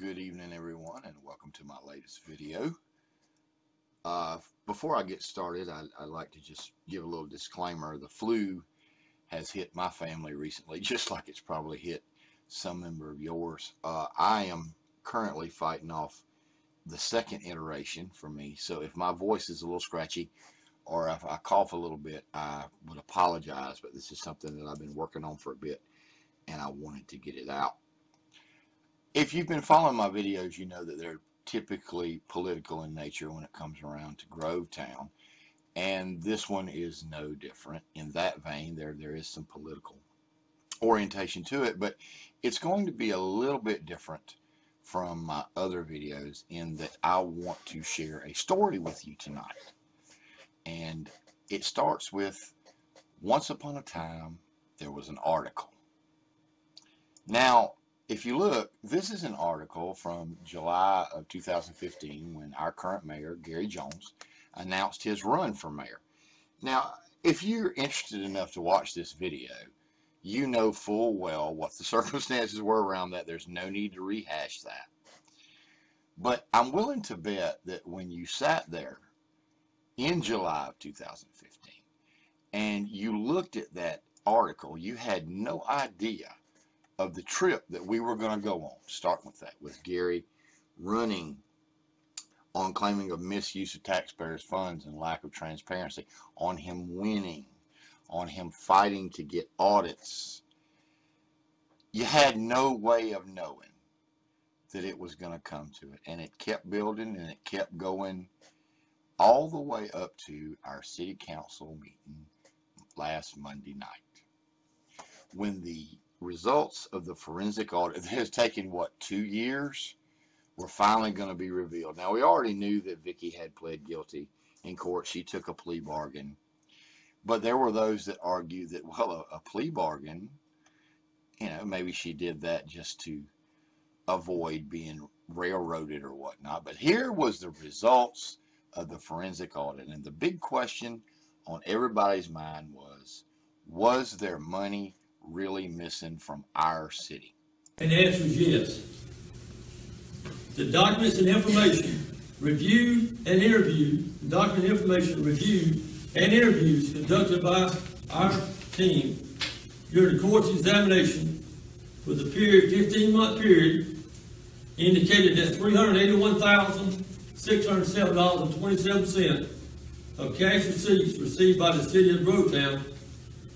Good evening, everyone, and welcome to my latest video. Before I get started, I'd like to just give a little disclaimer. The flu has hit my family recently, just like it's probably hit some member of yours. I am currently fighting off the second iteration for me, so if my voice is a little scratchy or if I cough a little bit, I would apologize, but this is something that I've been working on for a bit, and I wanted to get it out. If you've been following my videos, you know that they're typically political in nature when it comes around to Grovetown, and this one is no different. In that vein, there is some political orientation to it, but it's going to be a little bit different from my other videos in that I want to share a story with you tonight. And it starts with, once upon a time, there was an article. Now, if you look, this is an article from July of 2015 when our current mayor, Gary Jones, announced his run for mayor. Now, if you're interested enough to watch this video, you know full well what the circumstances were around that. There's no need to rehash that. But I'm willing to bet that when you sat there in July of 2015 and you looked at that article, you had no idea of the trip that we were going to go on, starting with that, with Gary running on claiming of misuse of taxpayers' funds and lack of transparency, on him winning, on him fighting to get audits. You had no way of knowing that it was going to come to it, and it kept building and it kept going all the way up to our city council meeting last Monday night, when the results of the forensic audit that has taken, 2 years, were finally going to be revealed. Now, we already knew that Vicki had pled guilty in court. She took a plea bargain. But there were those that argued that, well, a plea bargain, maybe she did that just to avoid being railroaded or whatnot. But here was the results of the forensic audit. And the big question on everybody's mind was there money really missing from our city? And the answer is yes. The documents and information reviewed and interviewed, the document information reviewed and interviews conducted by our team during the court's examination for the period, 15-month period, indicated that $381,607.27 of cash receipts received by the city of Grovetown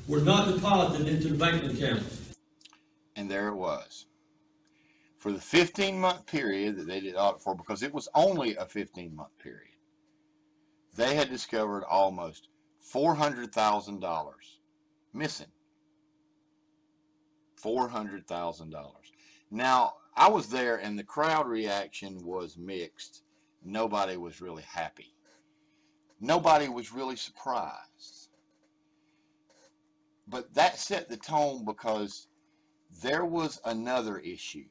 were not deposited into the banking accounts. And there it was. For the 15-month period that they did audit for, because it was only a 15-month period, they had discovered almost $400,000 missing. $400,000. Now, I was there and the crowd reaction was mixed. Nobody was really happy. Nobody was really surprised. But that set the tone because there was another issue,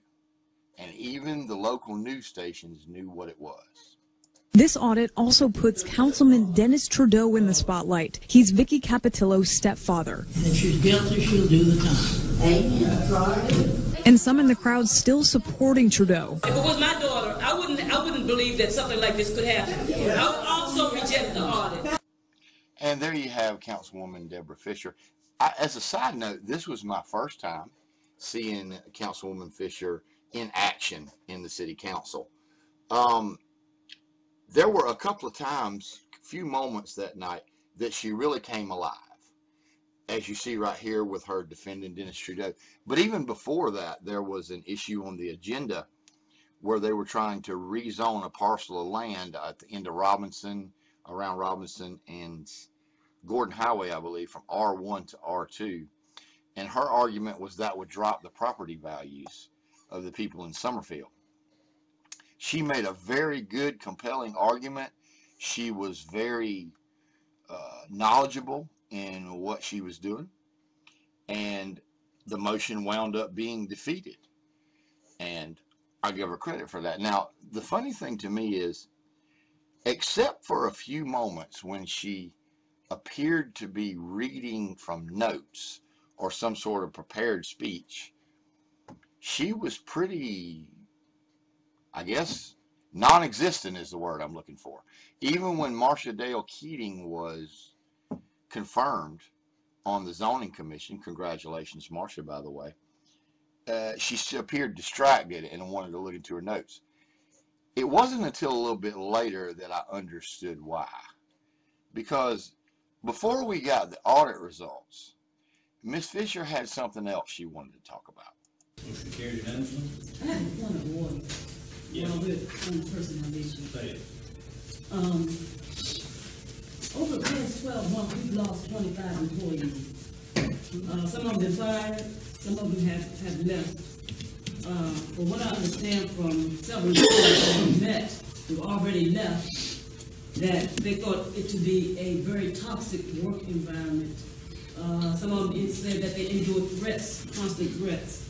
and even the local news stations knew what it was. This audit also puts Councilman Dennis Trudeau in the spotlight. He's Vicki Capetillo's stepfather. And if she's guilty, she'll do the time. Amen. And some in the crowd still supporting Trudeau. If it was my daughter, I wouldn't believe that something like this could happen. I would also reject the audit. And there you have Councilwoman Deborah Fisher. As a side note, this was my first time seeing Councilwoman Fisher in action in the city council. There were a couple of times, a few moments that night, that she really came alive, as you see right here with her defending Dennis Trudeau. But even before that, there was an issue on the agenda where they were trying to rezone a parcel of land at the end of Robinson, around Robinson and Gordon Highway, I believe, from R1 to R2. And her argument was that would drop the property values of the people in Summerfield. She made a very good, compelling argument. She was very knowledgeable in what she was doing. And the motion wound up being defeated. And I give her credit for that. Now, the funny thing to me is, except for a few moments when she appeared to be reading from notes or some sort of prepared speech, she was pretty I guess non-existent is the word I'm looking for. Even when Marcia Dale Keating was confirmed on the zoning commission, congratulations, Marcia, by the way, she appeared distracted and wanted to look into her notes. It wasn't until a little bit later that I understood why. Because before we got the audit results, Miss Fisher had something else she wanted to talk about. Motion carried unanimously. I have a point of order. Yes. While we're on the personnel issue. Say it. Over the past 12 months, we've lost 25 employees. Some of them been fired, some of them have left. From what I understand from several employees we met who already left, that they thought it to be a very toxic work environment. Some of them said that they endured threats, constant threats.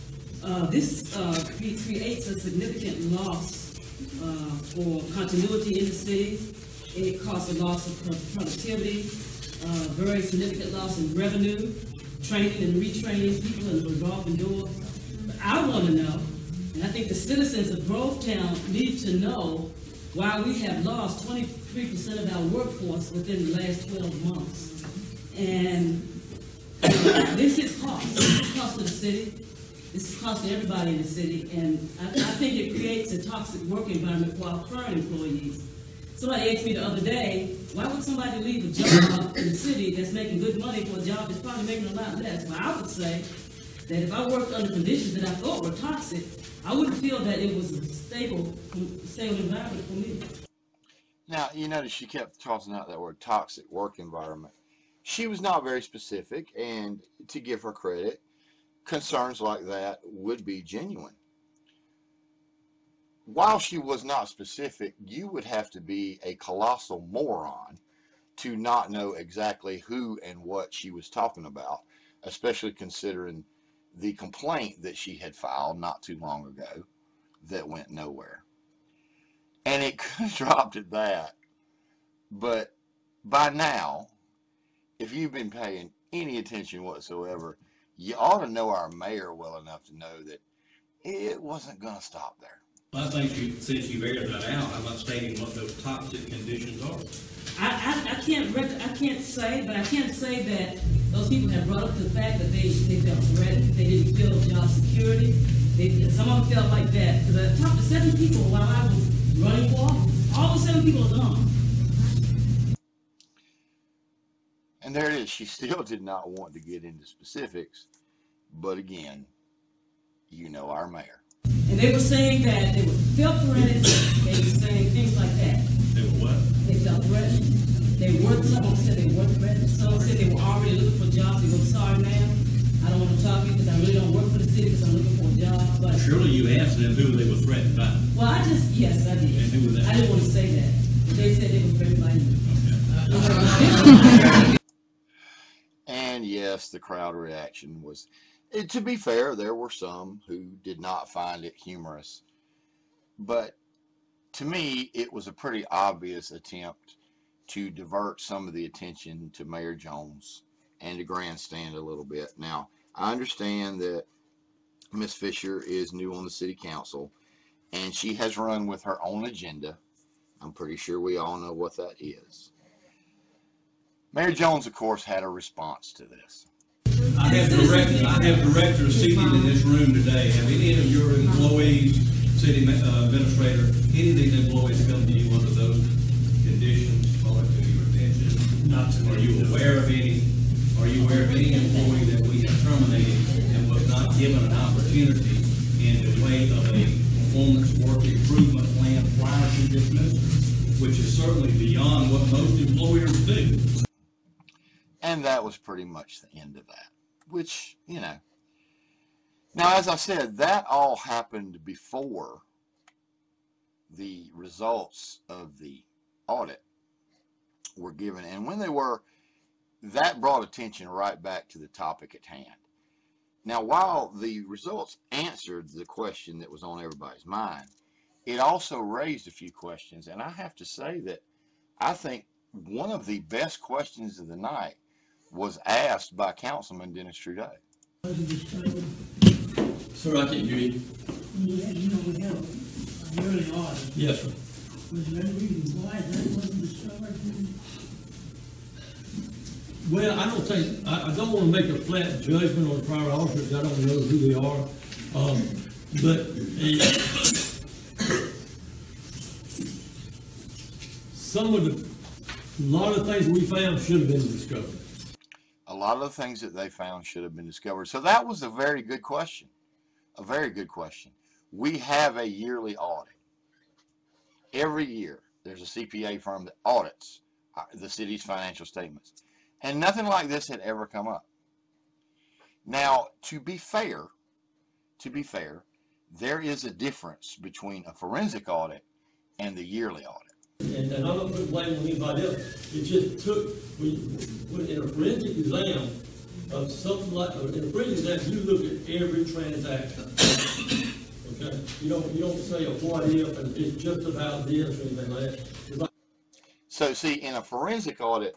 This creates a significant loss for continuity in the city. It causes a loss of productivity, very significant loss in revenue, training and retraining people and revolving doors. But I want to know, and I think the citizens of Grovetown need to know why we have lost 23% of our workforce within the last 12 months. And this is cost. This is cost to the city. This is cost to everybody in the city. And I think it creates a toxic work environment for our current employees. Somebody asked me the other day, why would somebody leave a job in the city that's making good money for a job that's probably making a lot less? Well, I would say that if I worked under conditions that I thought were toxic, I wouldn't feel that it was a stable environment for me. Now, you notice she kept tossing out that word toxic work environment. She was not very specific, and to give her credit, concerns like that would be genuine. While she was not specific, you would have to be a colossal moron to not know exactly who and what she was talking about, especially considering the complaint that she had filed not too long ago that went nowhere. And it could have dropped at that, but by now, if you've been paying any attention whatsoever, you ought to know our mayor well enough to know that it wasn't going to stop there. Well, I think since you've aired that out, how about stating what those toxic conditions are? I can't say, but I can say that those people have brought up the fact that they felt threatened, they didn't feel job security. Some of them felt like that. Because I talked to 7 people while I was running for office. All the 7 people are gone. And there it is. She still did not want to get into specifics, but again, you know our mayor. And they were saying that they were felt threatened. They were saying things like that. They were what? They felt threatened. They weren't. Someone said they weren't threatened. Someone said they were already looking for jobs. They were sorry, ma'am. I don't want to talk to you because I really don't work for the city because I'm looking for a job. But surely you asked them who they were threatened by. well, yes, I did. And who was that? I didn't want to say that. But they said they were threatened by you. Okay. And yes, the crowd reaction was, to be fair, there were some who did not find it humorous. But to me, it was a pretty obvious attempt to divert some of the attention to Mayor Jones and to grandstand a little bit. Now, I understand that Miss Fisher is new on the city council, and she has run with her own agenda. I'm pretty sure we all know what that is. Mayor Jones, of course, had a response to this. I have directors seated in this room today. Have any of your employees, city administrator, any of these employees come to you under those conditions, brought to your attention? Not to me. Are you aware of any? Are you aware of any employee that we have terminated and was not given an opportunity in the way of a performance work improvement plan prior to dismissal, which is certainly beyond what most employers do? And that was pretty much the end of that, which, you know. Now, as I said, that all happened before the results of the audit were given. And when they were, that brought attention right back to the topic at hand. Now, while the results answered the question that was on everybody's mind, it also raised a few questions. And I have to say that I think one of the best questions of the night was asked by Councilman Dennis Trudeau. Sir, I can't hear you. Yeah, we have a yearly audit. Yes, sir. Was there any reason why that wasn't discovered? Well, I don't think, I don't want to make a flat judgment on the prior auditors. I don't know who they are. But a lot of things we found should have been discovered. A lot of the things that they found should have been discovered. So that was a very good question. A very good question. We have a yearly audit. Every year, there's a CPA firm that audits the city's financial statements. And nothing like this had ever come up. Now, to be fair, there is a difference between a forensic audit and the yearly audit. And I'm not putting blame on anybody else. It just took, when in a forensic exam of something like, in a forensic exam, you look at every transaction. Okay? You don't say a what if and it's just about this or anything like that. So see, in a forensic audit,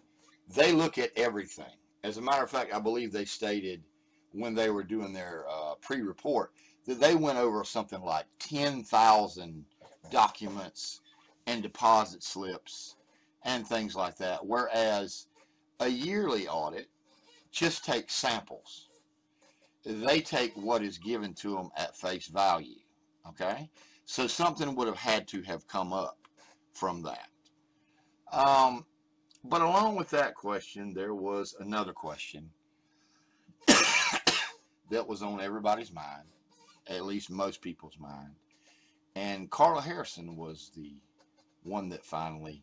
they look at everything. As a matter of fact, I believe they stated when they were doing their pre-report that they went over something like 10,000 documents and deposit slips and things like that. Whereas a yearly audit just takes samples. They take what is given to them at face value. Okay? So something would have had to have come up from that. But along with that question, there was another question that was on everybody's mind, at least most people's mind. And Carla Harrison was the one that finally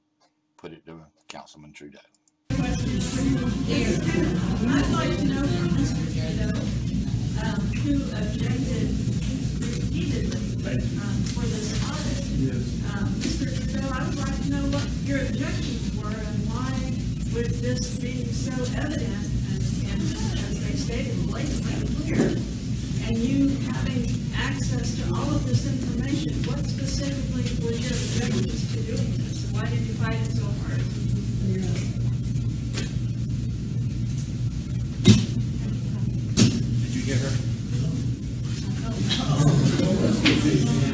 put it to Councilman Trudeau. I'd like to know from Mr. Trudeau, who objected repeatedly for this audit. Yes. Mr. Trudeau, I would like to know what your objections were and why, with this being so evident and as they stated, blatantly clear, and you having access to all of this information, what specifically was your objections to doing this? Why did you fight it so hard? Did you get her?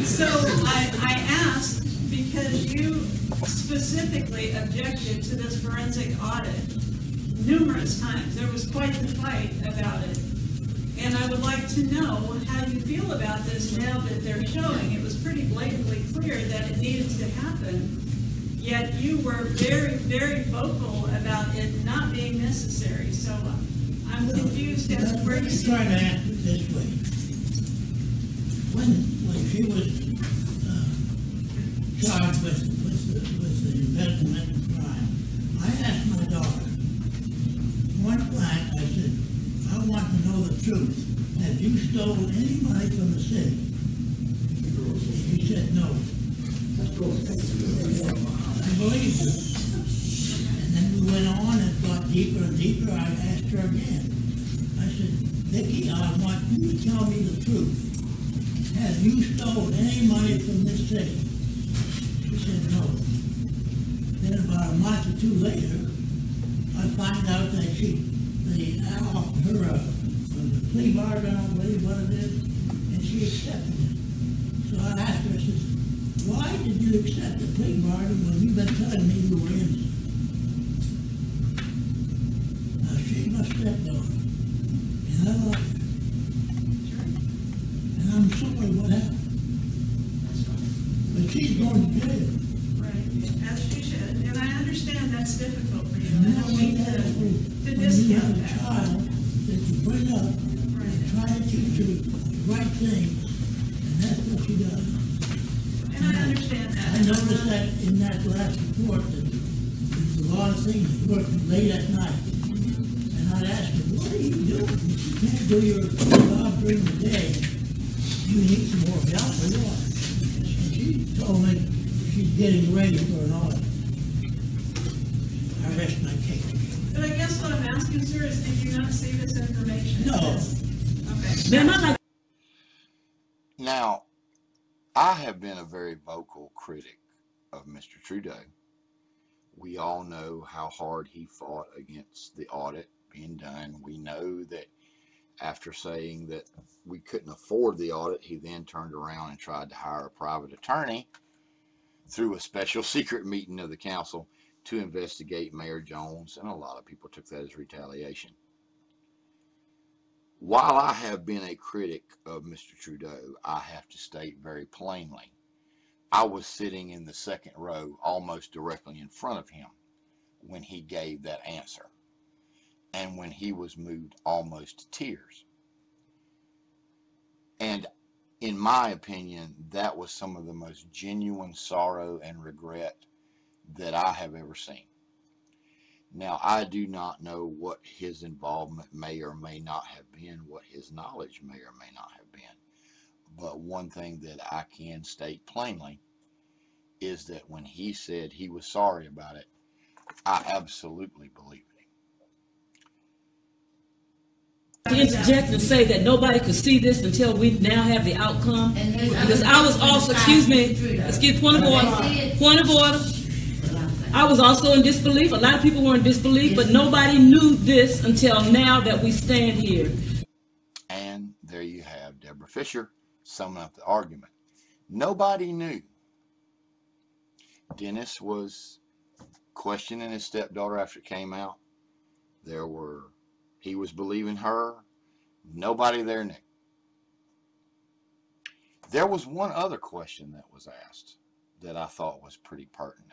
So I asked because you specifically objected to this forensic audit numerous times. There was quite the fight about it. And I would like to know how you feel about this now that they're showing. It was pretty blatantly clear that it needed to happen, yet you were very, very vocal about it not being necessary. So I'm confused as to where you see trying to answer it this way. When she was charged with the embezzlement and crime, I asked my daughter, one client, I said, I want to know the truth. Have you stolen any money from the city? And she said no. I believed her. And then we went on and got deeper and deeper. I asked her again. I said, Vicki, I want you to tell me the truth. Have you stolen any money from this city? She said no. Then about a month or two later, I find out that they offered her the plea bargain, I believe what it is, and she accepted it. So I asked her, I said, why did you accept the plea bargain when you've been telling me you were innocent? Now she's my stepdaughter, and I love her. And I'm sorry what happened. But she's going to jail. Right, as she should. And I understand that's difficult for you. And I now don't when mean to you discount have a that. child that you bring up and try to teach her the right things, and that's what she does. And I understand that. I noticed that in that last report that there's a lot of things working late at night. And I'd ask her, what are you doing? If you can't do your job during the day, you need some more help or what? And she told me she's getting ready for an audit. I rest my case. But I guess what I'm asking, sir, is did you not see this information? No. Okay. They're not like Now, I have been a very vocal critic of Mr. Trudeau. We all know how hard he fought against the audit being done. We know that after saying that we couldn't afford the audit, he then turned around and tried to hire a private attorney through a special secret meeting of the council to investigate Mayor Jones, and a lot of people took that as retaliation. While I have been a critic of Mr. Trudeau, I have to state very plainly, I was sitting in the second row almost directly in front of him when he gave that answer, and when he was moved almost to tears. And in my opinion, that was some of the most genuine sorrow and regret that I have ever seen. Now, I do not know what his involvement may or may not have been, what his knowledge may or may not have been. But one thing that I can state plainly is that when he said he was sorry about it, I absolutely believed him. To interject and say that nobody could see this until we now have the outcome. Because I was also, point of order. I was also in disbelief. A lot of people were in disbelief, but nobody knew this until now that we stand here. And there you have Deborah Fisher summing up the argument. Nobody knew. Dennis was questioning his stepdaughter after it came out. He was believing her. Nobody there knew. There was one other question that was asked that I thought was pretty pertinent.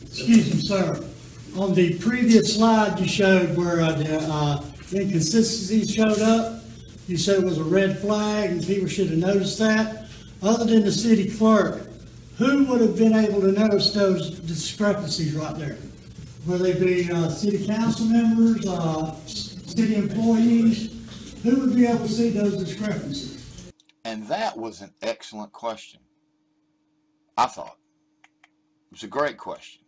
Excuse me, sir. On the previous slide you showed where the inconsistencies showed up, you said it was a red flag and people should have noticed that. Other than the city clerk, who would have been able to notice those discrepancies right there? Will they be city council members, city employees? Who would be able to see those discrepancies? And that was an excellent question. I thought. It was a great question.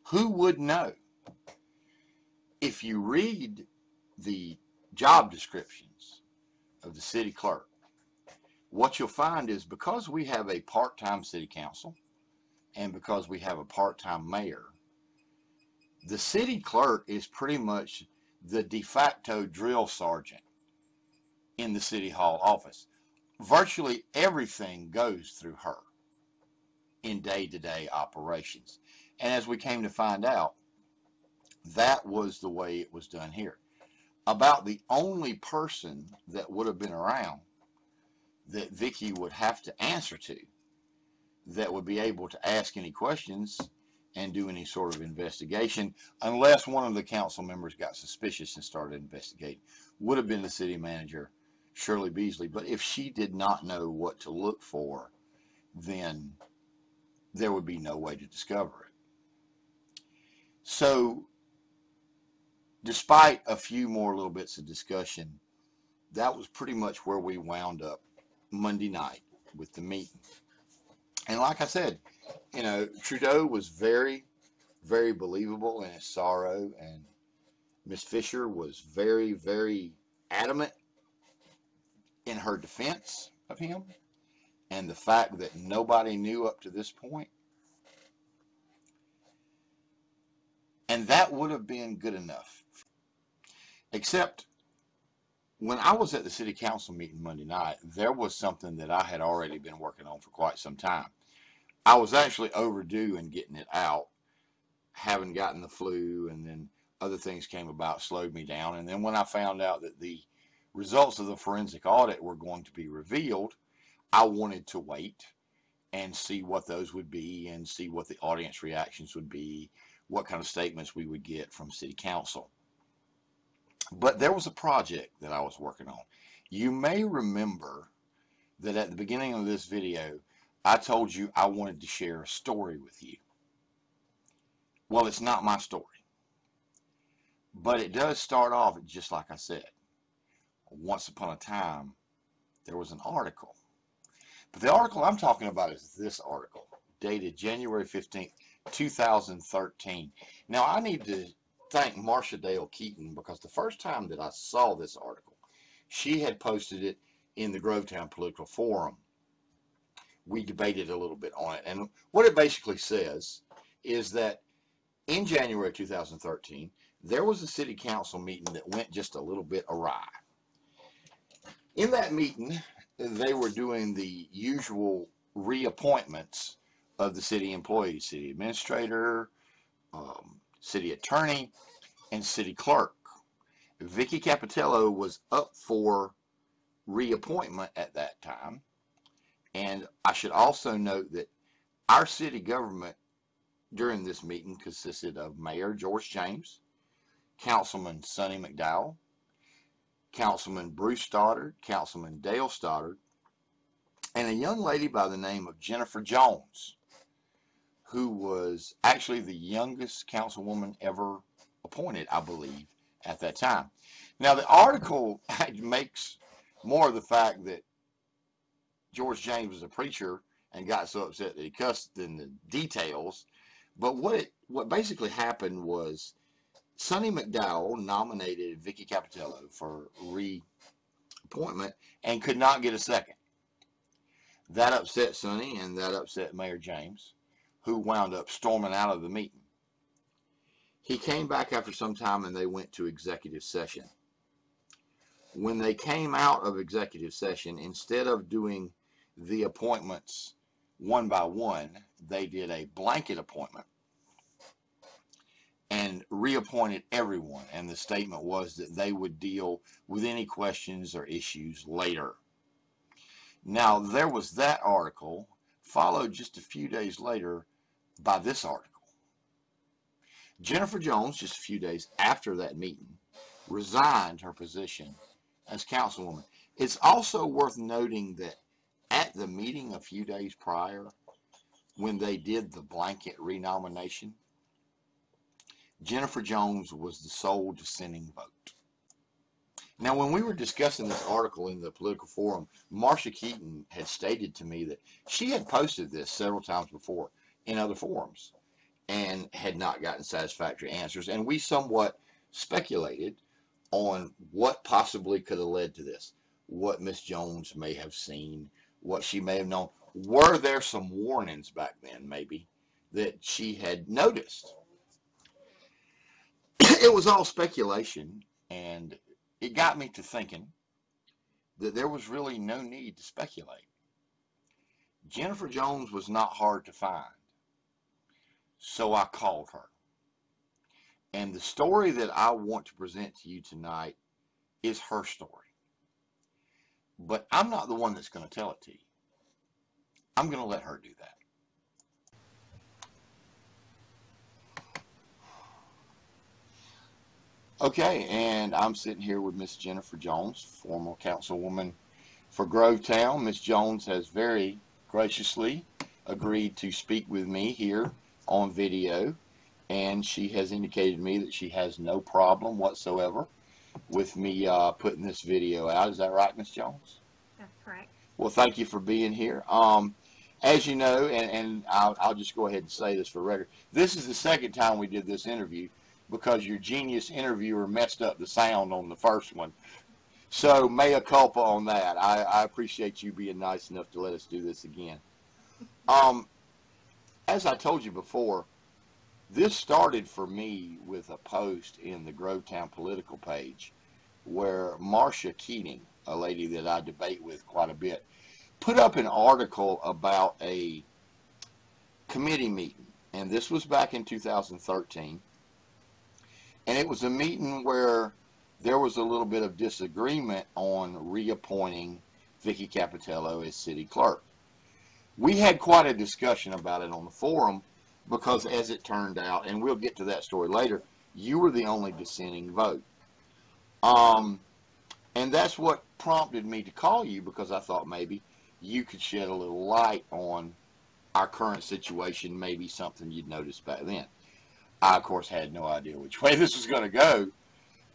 Who would know? If you read the job descriptions of the city clerk, what you'll find is because we have a part-time city council and because we have a part-time mayor, the city clerk is pretty much the de facto drill sergeant in the city hall office. Virtually everything goes through her in day-to-day operations. And as we came to find out, that was the way it was done here. About the only person that would have been around that Vicky would have to answer to, that would be able to ask any questions and do any sort of investigation, unless one of the council members got suspicious and started investigating, would have been the city manager, Shirley Beasley. But if she did not know what to look for, then there would be no way to discover it. So, despite a few more little bits of discussion, that was pretty much where we wound up Monday night with the meeting. And like I said, you know, Trudeau was very, very believable in his sorrow, and Miss Fisher was very, very adamant in her defense of him, and the fact that nobody knew up to this point. And that would have been good enough. Except when I was at the city council meeting Monday night, there was something that I had already been working on for quite some time. I was actually overdue in getting it out, having gotten the flu, and then other things came about, slowed me down. And then when I found out that the results of the forensic audit were going to be revealed, I wanted to wait and see what those would be and see what the audience reactions would be, what kind of statements we would get from city council. But there was a project that I was working on. You may remember that at the beginning of this video, I told you I wanted to share a story with you. Well, it's not my story, but it does start off just like I said. Once upon a time, there was an article. But the article I'm talking about is this article, dated January 15th, 2013. Now, I need to thank Marsha Dale Keaton, because the first time that I saw this article, she had posted it in the Grovetown Political Forum. We debated a little bit on it, and what it basically says is that in January 2013, there was a city council meeting that went just a little bit awry. In that meeting, they were doing the usual reappointments of the city employees, city administrator, city attorney, and city clerk. Vicky Capitello was up for reappointment at that time. And I should also note that our city government during this meeting consisted of Mayor George James, Councilman Sonny McDowell, Councilman Bruce Stoddard, Councilman Dale Stoddard, and a young lady by the name of Jennifer Jones, who was actually the youngest councilwoman ever appointed, I believe, at that time. Now, the article makes more of the fact that George James was a preacher and got so upset that he cussed than the details. But what basically happened was Sonny McDowell nominated Vicky Capitello for reappointment and could not get a second. That upset Sonny and that upset Mayor James, who wound up storming out of the meeting. He came back after some time and they went to executive session. When they came out of executive session, instead of doing the appointments one by one, they did a blanket appointment and reappointed everyone. And the statement was that they would deal with any questions or issues later. Now, there was that article, followed just a few days later by this article. Jennifer Jones, just a few days after that meeting, resigned her position as councilwoman. It's also worth noting that at the meeting a few days prior, when they did the blanket renomination, Jennifer Jones was the sole dissenting vote. Now, when we were discussing this article in the political forum, Marcia Keaton had stated to me that she had posted this several times before in other forums and had not gotten satisfactory answers. And we somewhat speculated on what possibly could have led to this, what Miss Jones may have seen, what she may have known. Were there some warnings back then, maybe, that she had noticed? It was all speculation, and it got me to thinking that there was really no need to speculate. Jennifer Jones was not hard to find, so I called her. And the story that I want to present to you tonight is her story. But I'm not the one that's going to tell it to you. I'm going to let her do that. Okay, and I'm sitting here with Miss Jennifer Jones, former councilwoman for Grovetown. Miss Jones has very graciously agreed to speak with me here on video, and she has indicated to me that she has no problem whatsoever with me putting this video out. Is that right, Miss Jones? That's correct. Well, thank you for being here. As you know, and I'll just go ahead and say this for record, this is the second time we did this interview because your genius interviewer messed up the sound on the first one. So mea culpa on that. I appreciate you being nice enough to let us do this again. As I told you before, this started for me with a post in the Grovetown political page where Marcia Keating, a lady that I debate with quite a bit, put up an article about a committee meeting. And this was back in 2013. And it was a meeting where there was a little bit of disagreement on reappointing Vicky Capitello as city clerk. We had quite a discussion about it on the forum because, as it turned out, and we'll get to that story later, you were the only dissenting vote. And that's what prompted me to call you, because I thought maybe you could shed a little light on our current situation, maybe something you'd noticed back then. I, of course, had no idea which way this was going to go.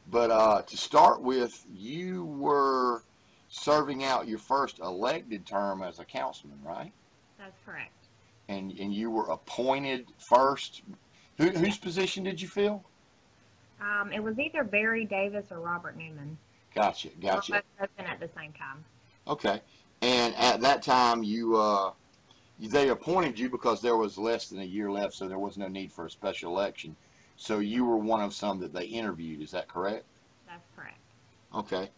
But to start with, you were serving out your first elected term as a councilman, right? That's correct. And you were appointed first. Whose position did you fill? It was either Barry Davis or Robert Newman. Gotcha. Both open at the same time. Okay. And at that time, they appointed you because there was less than a year left, so there was no need for a special election. So you were one of some that they interviewed. Is that correct? That's correct. Okay.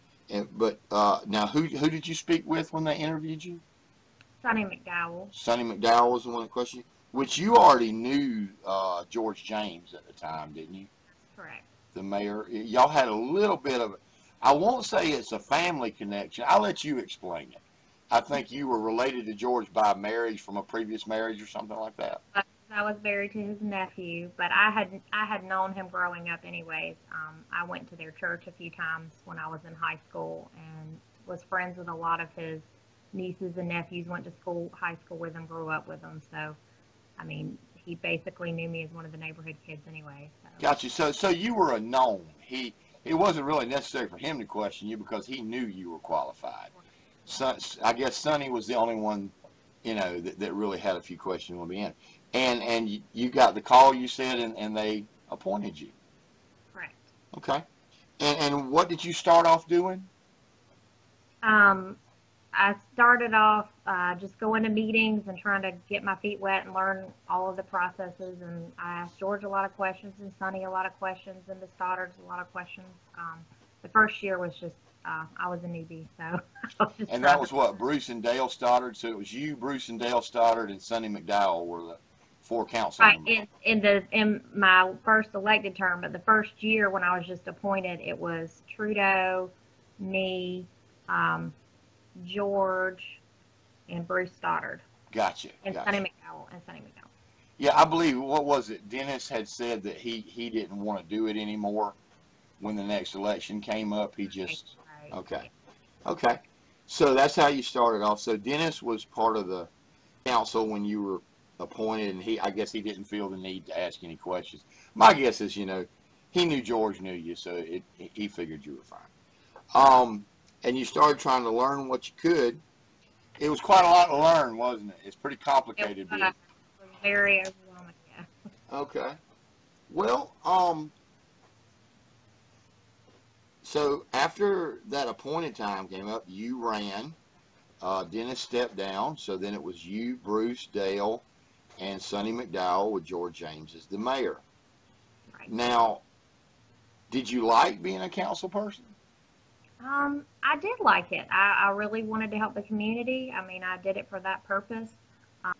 But now, who did you speak with when they interviewed you? Sonny McDowell. Sonny McDowell was the one that questioned you, which you already knew George James at the time, didn't you? Correct. The mayor. Y'all had a little bit of, I won't say it's a family connection. I'll let you explain it. I think you were related to George by marriage from a previous marriage or something like that. I was married to his nephew, but I had known him growing up anyways. I went to their church a few times when I was in high school and was friends with a lot of his nieces and nephews. Went to high school with them, grew up with them. So, I mean, he basically knew me as one of the neighborhood kids anyway. So. Gotcha. So you were a known. It wasn't really necessary for him to question you because he knew you were qualified. So I guess Sonny was the only one, that really had a few questions when we in. And you got the call, you said, and they appointed you. Correct. Okay. And what did you start off doing? I started off just going to meetings and trying to get my feet wet and learn all of the processes. And I asked George a lot of questions and Sonny a lot of questions and Miss Stoddard a lot of questions. The first year was just, I was a newbie, so I was just And that was what, Bruce and Dale Stoddard? So it was you, Bruce and Dale Stoddard, and Sonny McDowell were the 4 council members. In my first elected term, but the first year when I was just appointed, it was Trudeau, me, George, and Bruce Stoddard. Gotcha. And Sonny McDowell. Yeah, I believe, what was it? Dennis had said that he didn't want to do it anymore when the next election came up. He just, Right. Okay. So that's how you started off. So Dennis was part of the council when you were appointed, and I guess he didn't feel the need to ask any questions. My guess is, he knew George knew you, so he figured you were fine. And you started trying to learn what you could. It was quite a lot to learn, wasn't it? It's pretty complicated. It was very overwhelming, yeah. Okay. Well, so after that appointed time came up, you ran. Dennis stepped down, so then it was you, Bruce, Dale, and Sonny McDowell with George James as the mayor. Right. Now, did you like being a council person? I did like it. I really wanted to help the community. I mean, I did it for that purpose.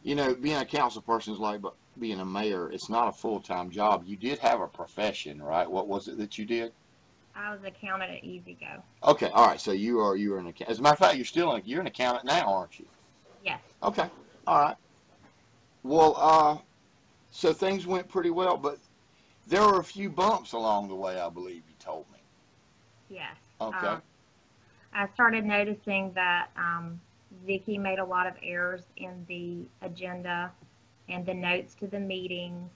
Being a council person is like being a mayor. It's not a full-time job. You did have a profession, right? What was it that you did? I was an accountant at Easy Go. Okay, all right. So you were an accountant. As a matter of fact, you're an accountant now, aren't you? Yes. Okay, all right. Well, so things went pretty well, but there were a few bumps along the way, I believe you told me. Yes. Okay. I started noticing that Vicki made a lot of errors in the agenda and the notes to the meetings.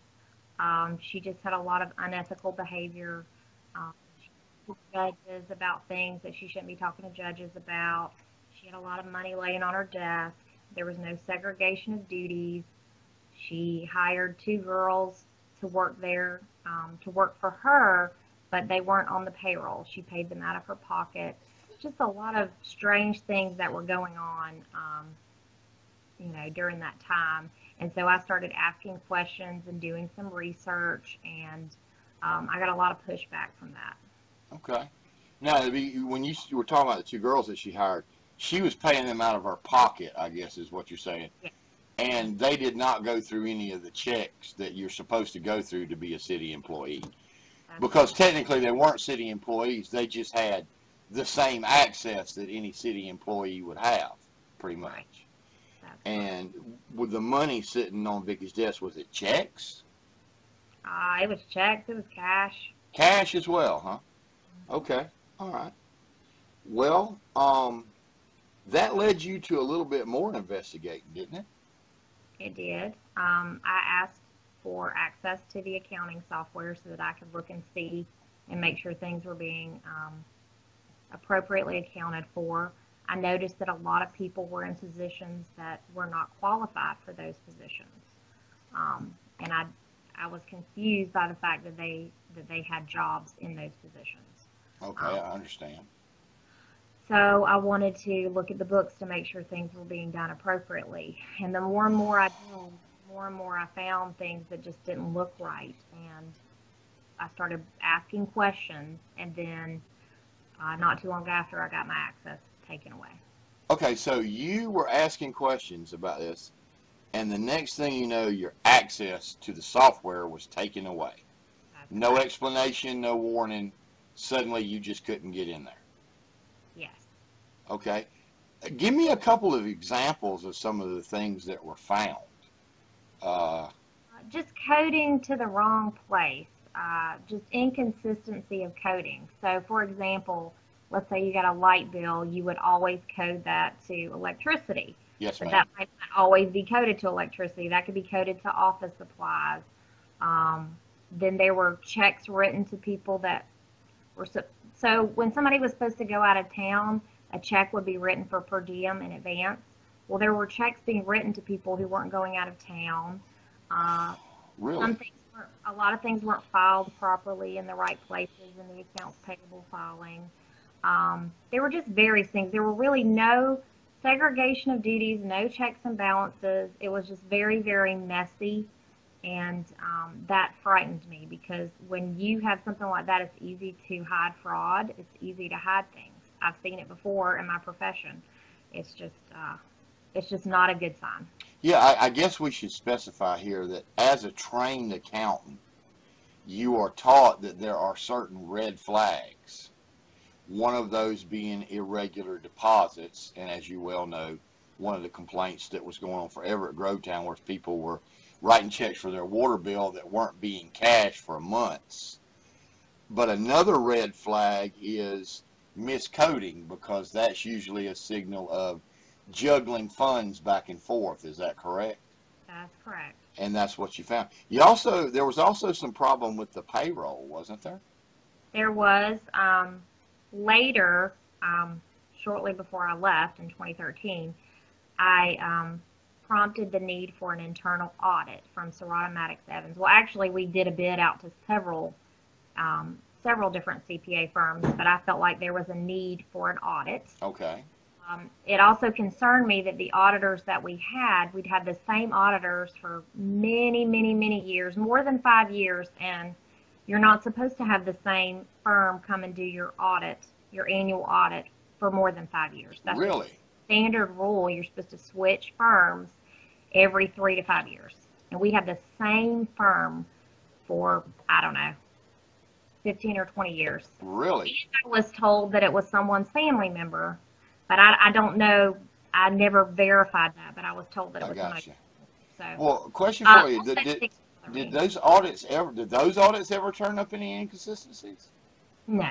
She just had a lot of unethical behavior. She told judges about things that she shouldn't be talking to judges about. She had a lot of money laying on her desk. There was no segregation of duties. She hired 2 girls to work there, to work for her, but they weren't on the payroll. She paid them out of her pocket. Just a lot of strange things that were going on, during that time. And so I started asking questions and doing some research, and I got a lot of pushback from that. Okay. Now, when you were talking about the 2 girls that she hired, she was paying them out of her pocket, I guess is what you're saying. Yeah. And they did not go through any of the checks that you're supposed to go through to be a city employee. Because technically they weren't city employees. They just had the same access that any city employee would have, pretty much. Right. And with the money sitting on Vicky's desk, was it checks? It was checks. It was cash. Cash as well, huh? Okay. All right. Well, that led you to a little bit more investigating, didn't it? It did. I asked for access to the accounting software so that I could look and see and make sure things were being appropriately accounted for. I noticed that a lot of people were in positions that were not qualified for those positions. And I was confused by the fact that they had jobs in those positions. Okay, I understand. So I wanted to look at the books to make sure things were being done appropriately. And the more and more I did, more and more I found things that just didn't look right. And I started asking questions, and then not too long after, I got my access taken away. Okay, so you were asking questions about this, and the next thing you know, your access to the software was taken away. No explanation, no warning. Suddenly, you just couldn't get in there. Yes. Okay. Give me a couple of examples of some of the things that were found. Just coding to the wrong place, just inconsistency of coding. So, for example, let's say you got a light bill, you would always code that to electricity. Yes, But ma'am. that might not always be coded to electricity. That could be coded to office supplies. Then there were checks written to people that were so when somebody was supposed to go out of town, a check would be written for per diem in advance. Well, there were checks being written to people who weren't going out of town. Really? A lot of things weren't filed properly in the right places in the accounts payable filing. There were just various things. There were really no segregation of duties, no checks and balances. It was just very, very messy, and that frightened me because when you have something like that, it's easy to hide fraud. It's easy to hide things. I've seen it before in my profession. It's just not a good sign. Yeah, I guess we should specify here that as a trained accountant, you are taught that there are certain red flags. One of those being irregular deposits, and as you well know, one of the complaints that was going on forever at Grovetown was people were writing checks for their water bill that weren't being cashed for months. But another red flag is miscoding, because that's usually a signal of juggling funds back and forth. Is that correct? That's correct. And that's what you found. There was also some problem with the payroll, wasn't there? There was later, shortly before I left in 2013, I prompted the need for an internal audit from Serrata Maddox Evans. Well, actually, we did a bid out to several different CPA firms, but I felt like there was a need for an audit. Okay. It also concerned me that the auditors that we'd had the same auditors for many, many, many years, more than 5 years, and you're not supposed to have the same firm come and do your audit, your annual audit, for more than 5 years. That's Really? the standard rule. You're supposed to switch firms every 3 to 5 years. And we had the same firm for, I don't know, 15 or 20 years. Really? I was told that it was someone's family member, but I don't know. I never verified that, but I was told that it I was got somebody. you. So, Well, question for you. all that Did sticks with me. those audits ever turn up any inconsistencies? No.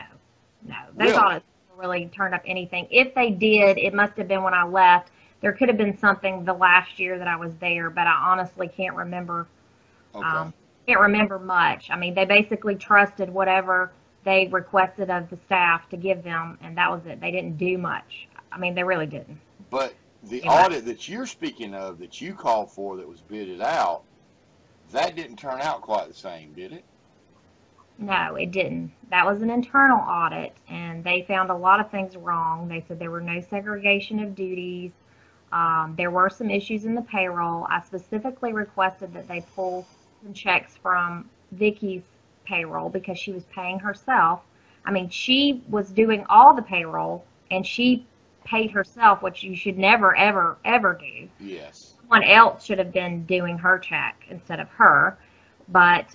Those Really? audits never really turned up anything. If they did, it must have been when I left. There could have been something the last year that I was there, but I honestly can't remember. Okay. Can't remember much. I mean, they basically trusted whatever they requested of the staff to give them, and that was it. They didn't do much. I mean, they really didn't. But the Yeah. audit that you're speaking of, that you called for, that was bidded out, that didn't turn out quite the same, did it? No, it didn't. That was an internal audit, and they found a lot of things wrong. They said there were no segregation of duties. There were some issues in the payroll. I specifically requested that they pull some checks from Vicky's payroll because she was paying herself. I mean, she was doing all the payroll, and she paid herself, which you should never, ever, ever do. Yes. Someone else should have been doing her check instead of her. But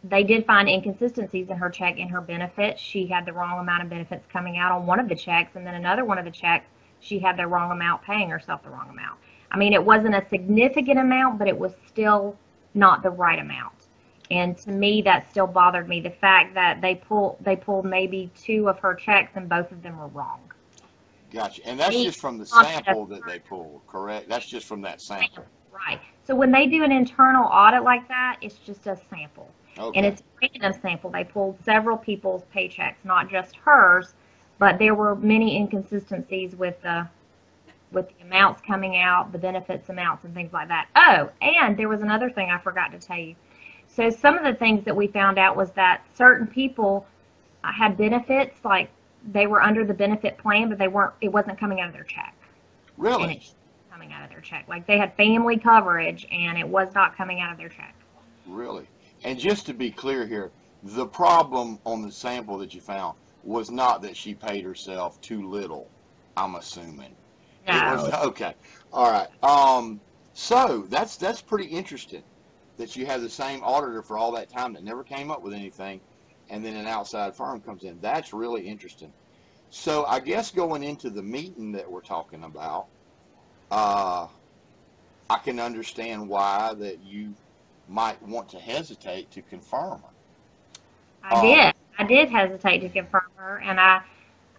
they did find inconsistencies in her check and her benefits. She had the wrong amount of benefits coming out on one of the checks, and then another one of the checks, she had the wrong amount paying herself the wrong amount. I mean, it wasn't a significant amount, but it was still not the right amount. And to me, that still bothered me. The fact that they pulled maybe 2 of her checks and both of them were wrong. Gotcha. And that's just from the sample that they pulled, correct? That's just from that sample. Right. So when they do an internal audit like that, it's just a sample. Okay. And it's a random sample. They pulled several people's paychecks, not just hers, but there were many inconsistencies with the amounts coming out, the benefits amounts, and things like that. Oh, and there was another thing I forgot to tell you. So some of the things that we found out was that certain people had benefits, like they were under the benefit plan, but it wasn't coming out of their check. Really? And it's coming out of their check. Like they had family coverage, and it was not coming out of their check. Really? And just to be clear here, the problem on the sample that you found was not that she paid herself too little, I'm assuming. It was No. okay. All right. So that's pretty interesting that you have the same auditor for all that time that never came up with anything, and then an outside firm comes in. That's really interesting. So I guess going into the meeting that we're talking about, uh, I can understand why that you might want to hesitate to confirm I her. did. I did hesitate to confirm her, and I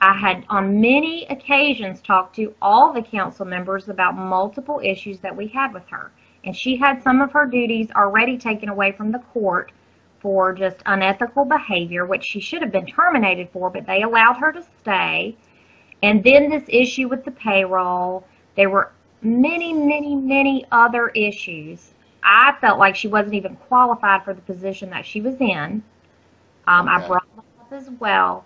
had on many occasions talked to all the council members about multiple issues that we had with her. And she had some of her duties already taken away from the court for just unethical behavior, which she should have been terminated for, but they allowed her to stay. And then this issue with the payroll. There were many, many, many other issues. I felt like she wasn't even qualified for the position that she was in. I Okay. brought them up as well.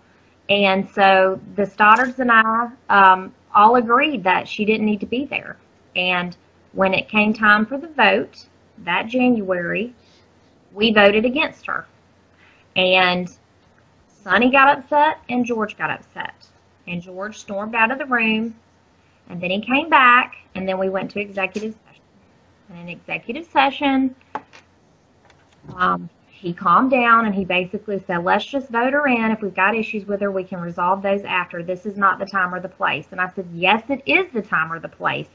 And so the Stoddards and I all agreed that she didn't need to be there. And when it came time for the vote that January, we voted against her. And Sonny got upset and George got upset. And George stormed out of the room. And then he came back, and then we went to executive session. And in executive session, he calmed down and he basically said, let's just vote her in. If we've got issues with her, we can resolve those after. This is not the time or the place. And I said, yes, it is the time or the place.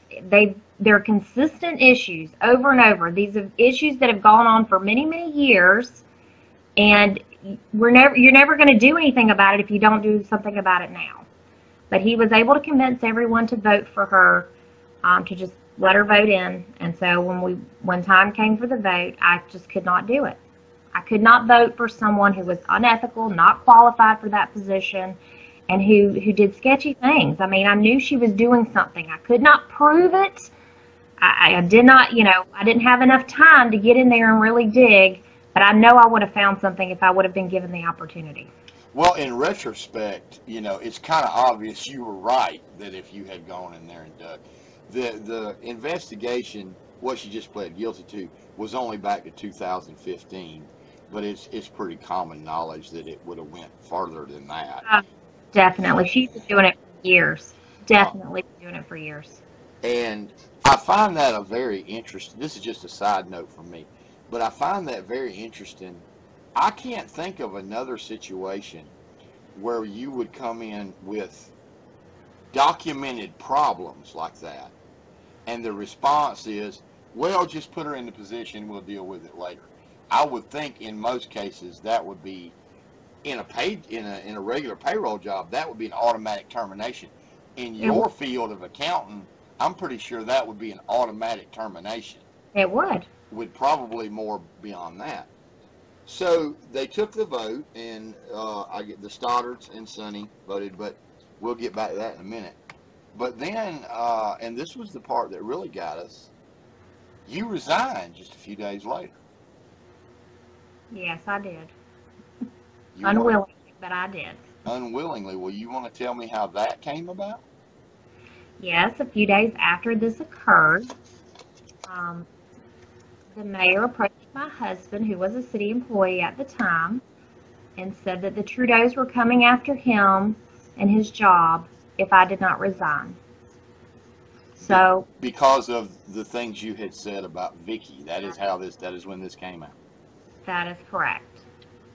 They're consistent issues over and over. These are issues that have gone on for many, many years, and you're never going to do anything about it if you don't do something about it now. But he was able to convince everyone to vote for her, to just let her vote in. And so when time came for the vote, I just could not do it. I could not vote for someone who was unethical, not qualified for that position, and who did sketchy things. I mean, I knew she was doing something. I could not prove it. I did not, I didn't have enough time to get in there and really dig, but I know I would have found something if I would have been given the opportunity. Well, in retrospect, it's kind of obvious you were right that if you had gone in there and dug. The investigation, what she just pled guilty to, was only back to 2015, but it's pretty common knowledge that it would have went farther than that. Definitely. She's been doing it for years. Definitely been doing it for years. And I find that a very interesting, this is just a side note from me, but I find that very interesting. I can't think of another situation where you would come in with documented problems like that, and the response is, well, just put her in the position, we'll deal with it later. I would think in most cases that would be in a regular payroll job, that would be an automatic termination. In your field of accounting, I'm pretty sure that would be an automatic termination. It would. With probably more beyond that. So they took the vote, and I get the Stoddards and Sonny voted, but we'll get back to that in a minute. But then, and this was the part that really got us, you resigned just a few days later. Yes, I did. You Unwillingly, but I did. Unwillingly. Well, you want to tell me how that came about? Yes, a few days after this occurred, the mayor approached my husband, who was a city employee at the time, and said that the Trudeaus were coming after him and his job if I did not resign. So, because of the things you had said about Vicky, that is when this came out. That is correct.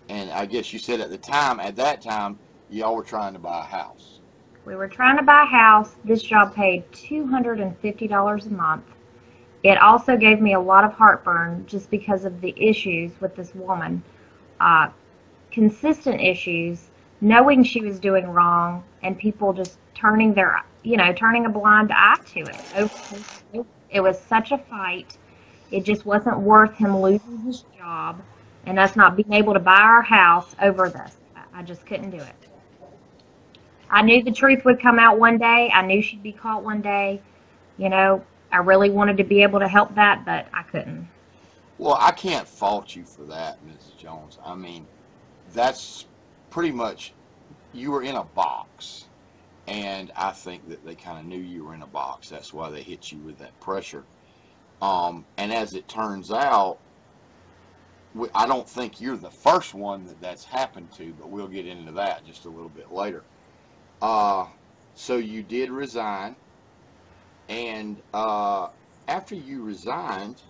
And I guess you said at that time, y'all were trying to buy a house. We were trying to buy a house. This job paid $250 a month. It also gave me a lot of heartburn just because of the issues with this woman. Consistent issues, knowing she was doing wrong, and people just turning a blind eye to it. It was such a fight. It just wasn't worth him losing his job and us not being able to buy our house over this. I just couldn't do it. I knew the truth would come out one day. I knew she'd be caught one day. I really wanted to be able to help that, but I couldn't. Well, I can't fault you for that, Mrs. Jones. I mean, that's pretty much, you were in a box. And I think that they kind of knew you were in a box. That's why they hit you with that pressure. And as it turns out, I don't think you're the first one that's happened to, but we'll get into that just a little bit later. So you did resign, And after you resigned,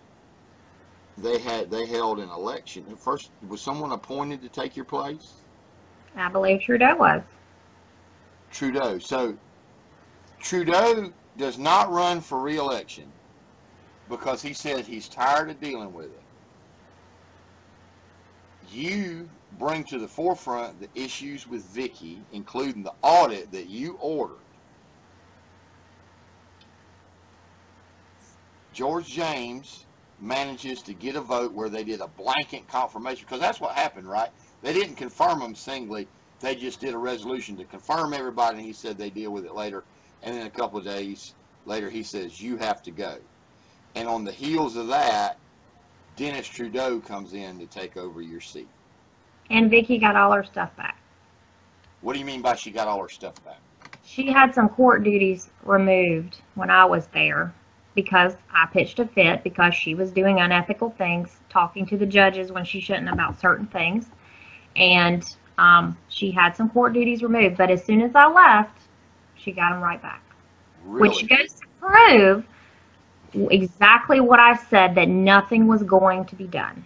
they held an election. First, was someone appointed to take your place? I believe Trudeau was. Trudeau. So Trudeau does not run for re-election because he said he's tired of dealing with it. You bring to the forefront the issues with Vicky, including the audit that you ordered. George James manages to get a vote where they did a blanket confirmation, because that's what happened, right? They didn't confirm them singly. They just did a resolution to confirm everybody, and he said they deal with it later. And then a couple of days later, he says, you have to go. And on the heels of that, Dennis Trudeau comes in to take over your seat. And Vicky got all her stuff back. What do you mean by she got all her stuff back? She had some court duties removed when I was there because I pitched a fit because she was doing unethical things, talking to the judges when she shouldn't about certain things. And she had some court duties removed. But as soon as I left, she got them right back. Really? Which goes to prove exactly what I said, that nothing was going to be done.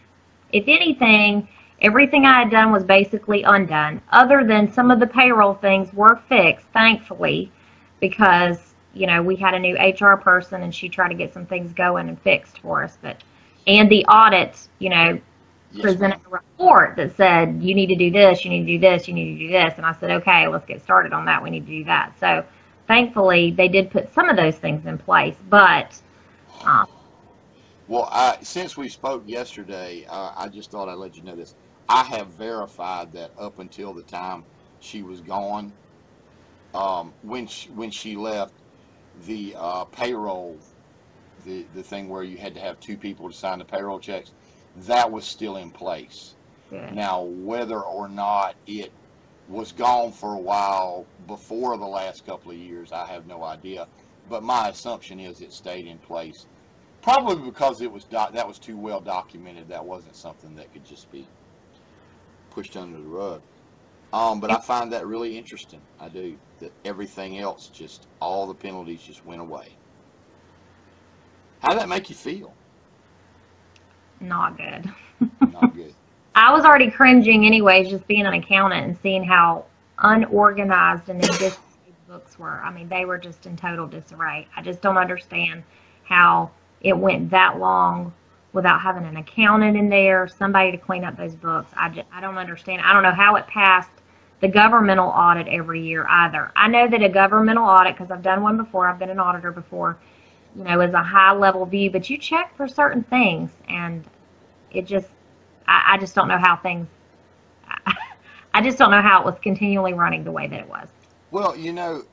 If anything, everything I had done was basically undone, other than some of the payroll things were fixed, thankfully, because, you know, we had a new HR person and she tried to get some things going and fixed for us. And the audit, you know, presented a report that said, you need to do this, you need to do this, you need to do this. And I said, okay, let's get started on that. We need to do that. So thankfully, they did put some of those things in place, but well, since we spoke yesterday, I just thought I'd let you know this. I have verified that up until the time she was gone, when she left, the payroll, the thing where you had to have two people to sign the payroll checks, that was still in place. yeah. Now, whether or not it was gone for a while before the last couple of years, I have no idea. But my assumption is it stayed in place, probably because it was that was too well documented. That wasn't something that could just be pushed under the rug. But I find that really interesting. I do. That everything else, just all the penalties just went away. How did that make you feel? Not good. Not good. I was already cringing anyways, just being an accountant and seeing how unorganized and in disarray the books were. I mean, they were just in total disarray. I just don't understand how it went that long without having an accountant in there, somebody to clean up those books. I don't understand. I don't know how it passed the governmental audit every year either. I know that a governmental audit, because I've done one before, I've been an auditor before, you know, is a high-level view, but you check for certain things, and it just, I just don't know how things, I just don't know how it was continually running the way that it was. Well, you know,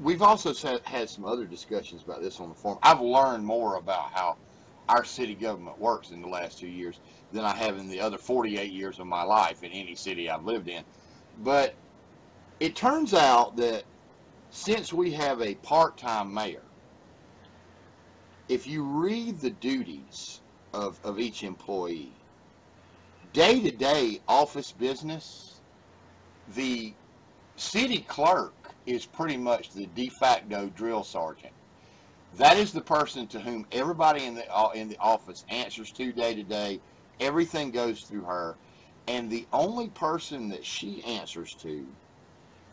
we've also had some other discussions about this on the forum. I've learned more about how our city government works in the last 2 years than I have in the other 48 years of my life in any city I've lived in. But it turns out that since we have a part-time mayor, if you read the duties of each employee, day-to-day office business, the city clerk is pretty much the de facto drill sergeant. That is the person to whom everybody in the office answers to day to day. Everything goes through her, and the only person that she answers to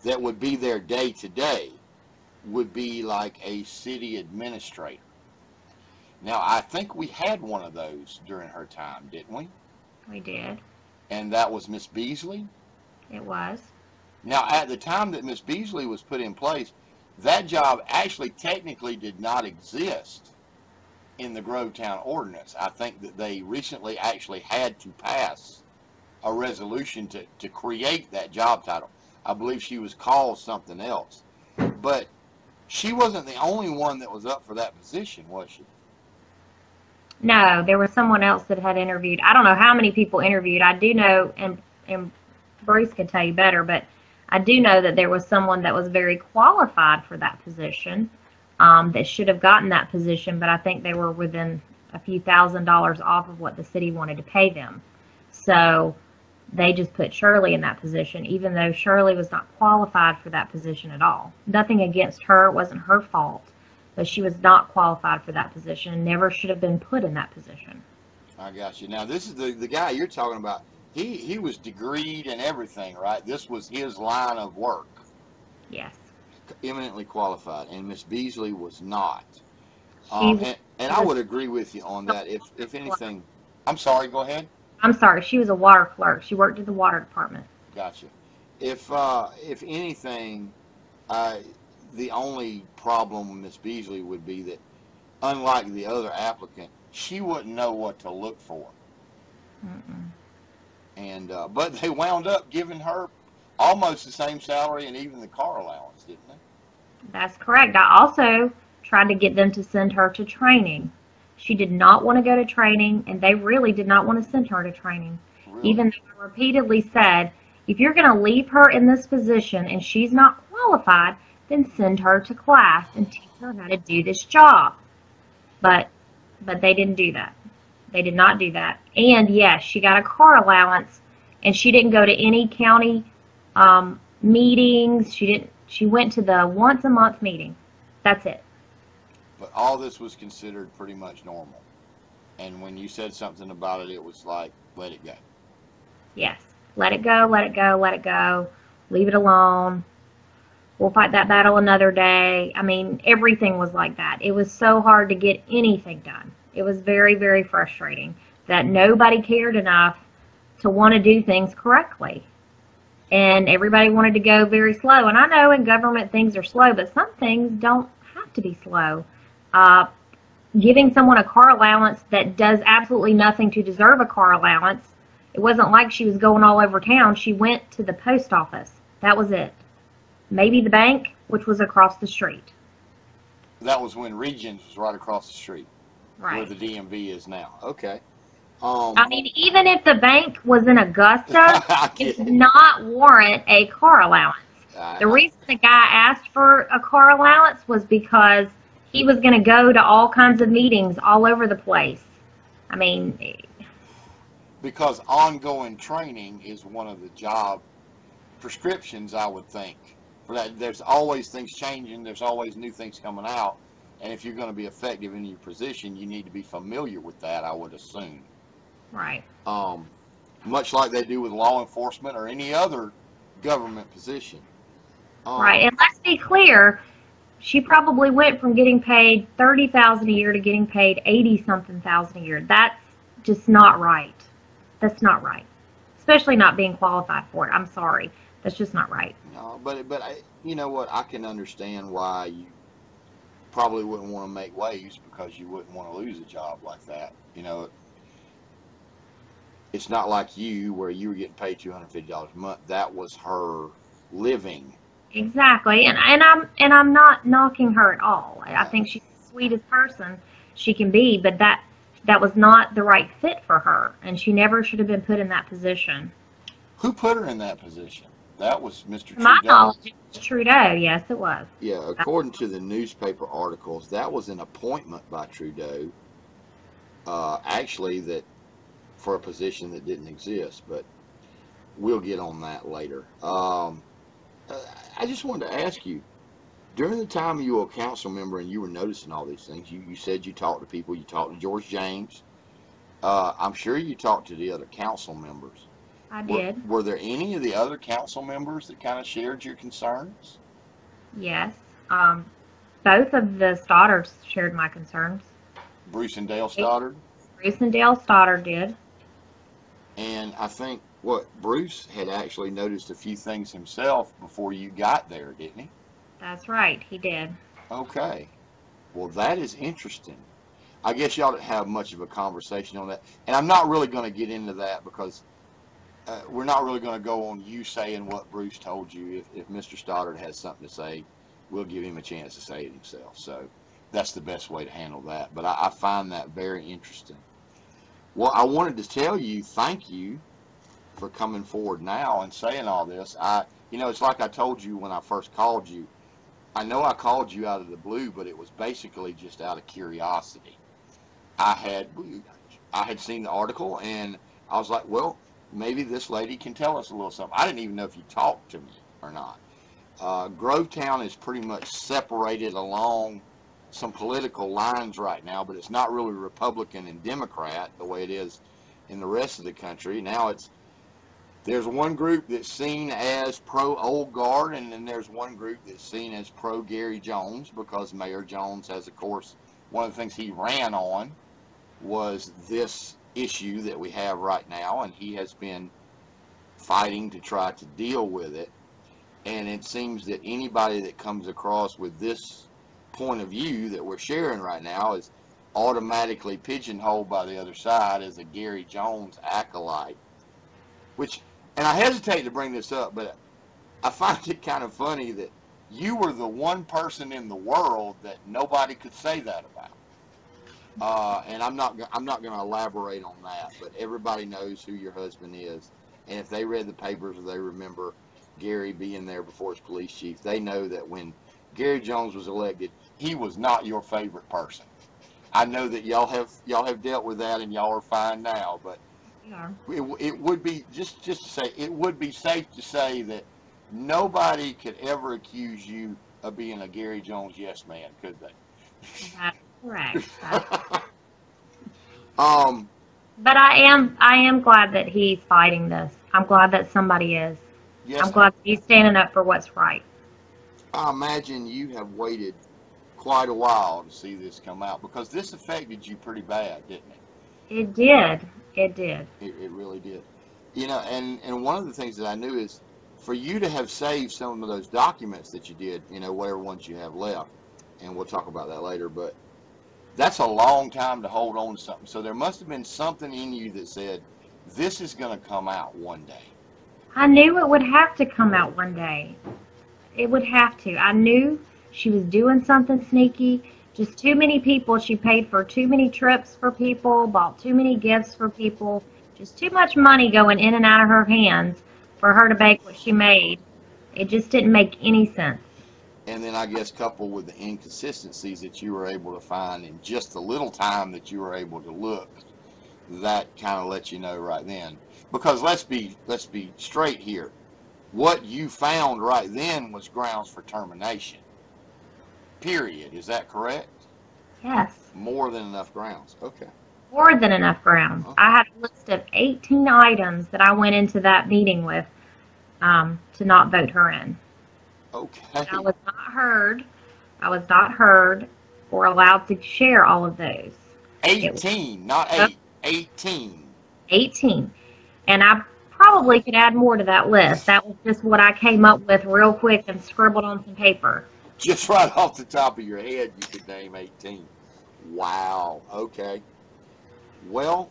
that would be there day to day would be like a city administrator. Now, I think we had one of those during her time, didn't we? We did. And that was Miss Beasley? It was. Now, at the time that Miss Beasley was put in place, that job actually technically did not exist in the Grovetown ordinance. I think that they recently actually had to pass a resolution to create that job title. I believe she was called something else. But she wasn't the only one that was up for that position, was she? No, there was someone else that had interviewed. I don't know how many people interviewed. I do know, and Bruce could tell you better, but I do know that there was someone that was very qualified for that position, that should have gotten that position, but I think they were within a few $1,000s off of what the city wanted to pay them. So they just put Shirley in that position, even though Shirley was not qualified for that position at all. Nothing against her. It wasn't her fault. but she was not qualified for that position and never should have been put in that position. I got you. Now, this is the guy you're talking about. He was degreed and everything, right? This was his line of work. Yes. Eminently qualified, and Miss Beasley was not. She And I would agree with you on that. If anything, I'm sorry. Go ahead. I'm sorry, she was a water clerk. She worked at the water department. Gotcha. If anything, the only problem with Miss Beasley would be that, unlike the other applicant, she wouldn't know what to look for. Mm-mm. And but they wound up giving her almost the same salary and even the car allowance, didn't they? That's correct. I also tried to get them to send her to training. She did not want to go to training, and they really did not want to send her to training. Really? Even though I repeatedly said, if you're going to leave her in this position and she's not qualified, then send her to class and teach her how to do this job. But they didn't do that. They did not do that. And yes, she got a car allowance, and she didn't go to any county meetings. She went to the once a month meeting. That's it. But all this was considered pretty much normal. And when you said something about it, it was like, let it go. Yes. Let it go, let it go, let it go. Leave it alone. We'll fight that battle another day. I mean, everything was like that. It was so hard to get anything done. It was very, very frustrating that nobody cared enough to want to do things correctly. And everybody wanted to go very slow. And I know in government things are slow, but some things don't have to be slow. Giving someone a car allowance that does absolutely nothing to deserve a car allowance, it wasn't like she was going all over town. She went to the post office. That was it. Maybe the bank, which was across the street. That was when Regions was right across the street, Right. where the DMV is now. Okay. I mean, even if the bank was in Augusta, it did not warrant a car allowance. The reason the guy asked for a car allowance was because he was going to go to all kinds of meetings all over the place. I mean, because ongoing training is one of the job prescriptions, I would think. For that, there's always things changing. There's always new things coming out. And if you're going to be effective in your position, you need to be familiar with that, I would assume. right. Much like they do with law enforcement or any other government position. Right, and let's be clear, she probably went from getting paid $30,000 a year to getting paid $80-something thousand a year. That's just not right. That's not right, especially not being qualified for it. I'm sorry, that's just not right. No, but you know what? I can understand why you probably wouldn't want to make waves, because you wouldn't want to lose a job like that. You know, it's not like you where you were getting paid $250 a month. That was her living. Exactly, and I'm not knocking her at all. I think she's the sweetest person she can be, but that was not the right fit for her, and she never should have been put in that position. Who put her in that position? That was Mr. To my Trudeau. knowledge, it was Trudeau. Yes, it was. Yeah, according to the newspaper articles, that was an appointment by Trudeau. Actually, that for a position that didn't exist, but we'll get on that later. I just wanted to ask you, during the time you were a council member and you were noticing all these things, you said you talked to people, you talked to George James. I'm sure you talked to the other council members. I did. Were there any of the other council members that kind of shared your concerns? Yes. Both of the Stoddards shared my concerns. Bruce and Dale Stoddard? Bruce and Dale Stoddard did. And I think Bruce had actually noticed a few things himself before you got there, didn't he? That's right, he did. Okay. Well, that is interesting. I guess y'all didn't have much of a conversation on that. And I'm not really going to get into that, because we're not really going to go on you saying what Bruce told you. If Mr. Stoddard has something to say, we'll give him a chance to say it himself. So that's the best way to handle that. But I find that very interesting. Well, I wanted to tell you, thank you for coming forward now and saying all this. It's like I told you when I first called you. I know I called you out of the blue, but it was basically just out of curiosity. I had seen the article, and I was like, well, maybe this lady can tell us a little something. I didn't even know if you talked to me or not. Grovetown is pretty much separated along some political lines right now, but it's not really Republican and Democrat the way it is in the rest of the country. Now there's one group that's seen as pro-old guard, and then there's one group that's seen as pro-Gary Jones, because Mayor Jones has, of course, one of the things he ran on was this issue that we have right now, and he has been fighting to try to deal with it. And it seems that anybody that comes across with this point of view that we're sharing right now is automatically pigeonholed by the other side as a Gary Jones acolyte. And I hesitate to bring this up, but I find it kind of funny that you were the one person in the world that nobody could say that about. And I'm not going to elaborate on that, but everybody knows who your husband is. And if they read the papers or they remember Gary being there before as police chief, they know that when Gary Jones was elected, he was not your favorite person. I know that y'all have dealt with that and y'all are fine now, but Yeah. it would be just to say, it would be safe to say that nobody could ever accuse you of being a Gary Jones yes man, could they? That's correct. Um, But I am glad that he's fighting this. I'm glad that somebody is. yes, I'm glad that he's standing up for what's right. I imagine you have waited quite a while to see this come out, because this affected you pretty bad, didn't it? It did. It did. It really did. You know, and one of the things that I knew is for you to have saved some of those documents that you did, you know, whatever ones you have left, and we'll talk about that later, but that's a long time to hold on to something. So there must have been something in you that said, this is going to come out one day. I knew it would have to come out one day. It would have to. I knew she was doing something sneaky. Just too many people. She paid for too many trips for people, bought too many gifts for people. Just too much money going in and out of her hands for her to make what she made. It just didn't make any sense. And then I guess coupled with the inconsistencies that you were able to find in just the little time that you were able to look, that kind of let you know right then. Because let's be straight here. What you found right then was grounds for termination. Period. Is that correct? Yes. More than enough grounds. Okay. More than enough grounds. I had a list of 18 items that I went into that meeting with to not vote her in. Okay. I was not heard. I was not heard or allowed to share all of those. 18, not 8. 18. 18. And I probably could add more to that list. That was just what I came up with real quick and scribbled on some paper. Just right off the top of your head, you could name 18. Wow. Okay. Well,